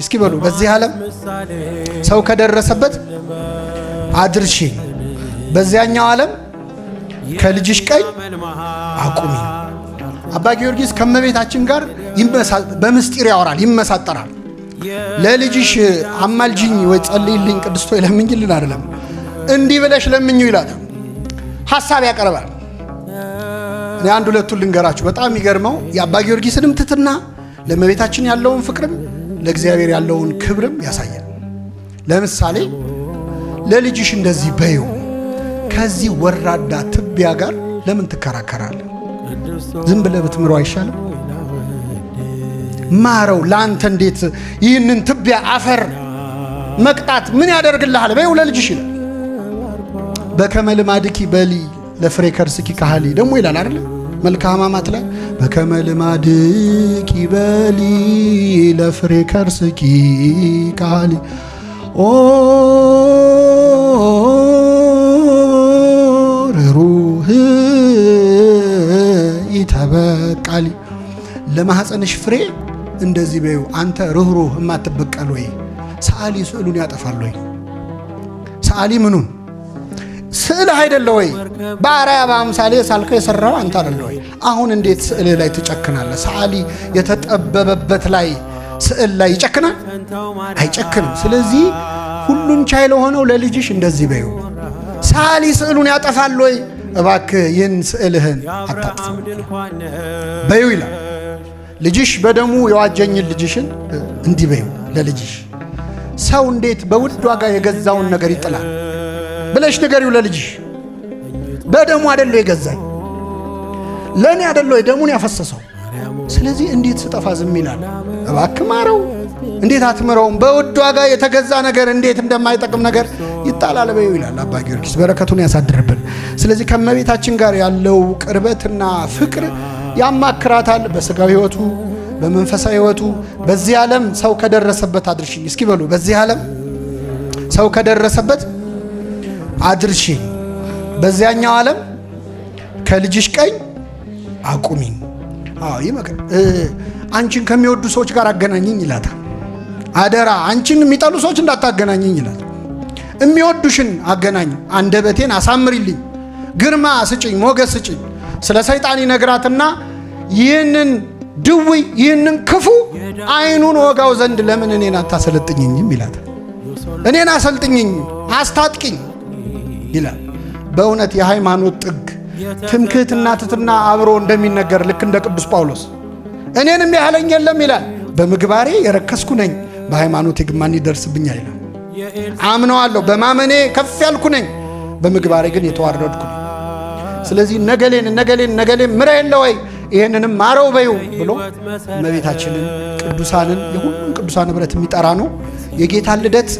እስኪ በሉ በዚህ ዓለም ሰው ከደረሰበት አድርሺ፣ በዚያኛው ዓለም ከልጅሽ ቀኝ አቁሚ። አባ ጊዮርጊስ ከመቤታችን ጋር በምስጢር ያወራል፣ ይመሳጠራል። ለልጅሽ አማልጅኝ ወይ ጸልይልኝ ቅድስት ሆይ ለምኝልን አይደለም፣ እንዲህ ብለሽ ለምኙ ይላል። ሐሳብ ያቀርባል። እኔ አንድ ሁለቱን ልንገራችሁ። በጣም የሚገርመው የአባ ጊዮርጊስንም ትትና ለመቤታችን ያለውን ፍቅርም ለእግዚአብሔር ያለውን ክብርም ያሳያል። ለምሳሌ ለልጅሽ እንደዚህ በይው፣ ከዚህ ወራዳ ትቢያ ጋር ለምን ትከራከራለህ? ዝም ብለህ ብትምረው አይሻልም? ማረው። ለአንተ እንዴት ይህንን ትቢያ አፈር መቅጣት ምን ያደርግልሃል? በይው ለልጅሽ ይላል። በከመ ልማድኪ በሊ ለፍሬ ከርስኪ ካህሊ ደግሞ ይላል አይደል? መልክአ ሕማማት ላይ በከመ ልማድኪ በሊ ለፍሬ ከርስኪ ካህሊ ኦ ሩህ ይተበቃሊ ለማህፀንሽ ፍሬ እንደዚህ በይው። አንተ ሩህሩህ የማትበቀል ወይ ሰዓሊ ስዕሉን ያጠፋል ወይ? ሰዓሊ ምኑን ስዕል አይደለ ወይ? በአርአያ በአምሳሌ ሳልከው የሰራው አንተ አይደለ ወይ? አሁን እንዴት ስዕል ላይ ትጨክናለህ? ሰዓሊ የተጠበበበት ላይ ስዕል ላይ ይጨክናል? አይጨክንም። ስለዚህ ሁሉን ቻይ ለሆነው ለልጅሽ እንደዚህ በይው። ሰዓሊ ስዕሉን ያጠፋል ወይ? እባክህ ይህን ስዕልህን አታጥፍ በይው ይላል። ልጅሽ በደሙ የዋጀኝን ልጅሽን እንዲህ በይው ለልጅሽ። ሰው እንዴት በውድ ዋጋ የገዛውን ነገር ይጥላል ብለሽ ንገሪው ለልጅሽ። በደሙ አይደለ የገዛኝ፣ ለኔ አይደለ ደሙን ያፈሰሰው። ስለዚህ እንዴት ስጠፋ ዝም ይላል? እባክህ ማረው። እንዴት አትምረውም? በውድ ዋጋ የተገዛ ነገር እንዴት እንደማይጠቅም ነገር ይጣላል በይው ይላል አባ ጊዮርጊስ። በረከቱን ያሳድርብን። ስለዚህ ከመቤታችን ጋር ያለው ቅርበትና ፍቅር ያማክራታል። በስጋዊ ሕይወቱ በመንፈሳዊ ሕይወቱ በዚህ ዓለም ሰው ከደረሰበት አድርሽኝ። እስኪ በሉ በዚህ ዓለም ሰው ከደረሰበት አድርሺ፣ በዚያኛው ዓለም ከልጅሽ ቀኝ አቁሚኝ። ይመክር። አንቺን ከሚወዱ ሰዎች ጋር አገናኝኝ ይላታል። አደራ አንቺን የሚጠሉ ሰዎች እንዳታገናኝኝ ይላል። የሚወዱሽን አገናኝ፣ አንደበቴን አሳምሪልኝ፣ ግርማ ስጭኝ፣ ሞገስ ስጭኝ። ስለ ሰይጣን ይነግራትና ይህንን ድውይ ይህንን ክፉ አይኑን ወጋው ዘንድ ለምን እኔን አታሰለጥኝኝም ይላታል። እኔን አሰልጥኝኝ፣ አስታጥቂኝ ይላል። በእውነት የሃይማኖት ጥግ ትምክህትና ትሕትና አብሮ እንደሚነገር ልክ እንደ ቅዱስ ጳውሎስ እኔንም ያህለኝ የለም ይላል። በምግባሬ የረከስኩ ነኝ፣ በሃይማኖቴ ግን ማን ይደርስብኛል ይላል። አምነዋለሁ፣ በማመኔ ከፍ ያልኩ ነኝ፣ በምግባሬ ግን የተዋረድኩ ነኝ። ስለዚህ ነገሌን ምረ የለ ወይ ይሄንንም ማረው በይው ብሎ እመቤታችንን ቅዱሳንን የሁሉም ቅዱሳን ኅብረት የሚጠራ ነው። የጌታን ልደት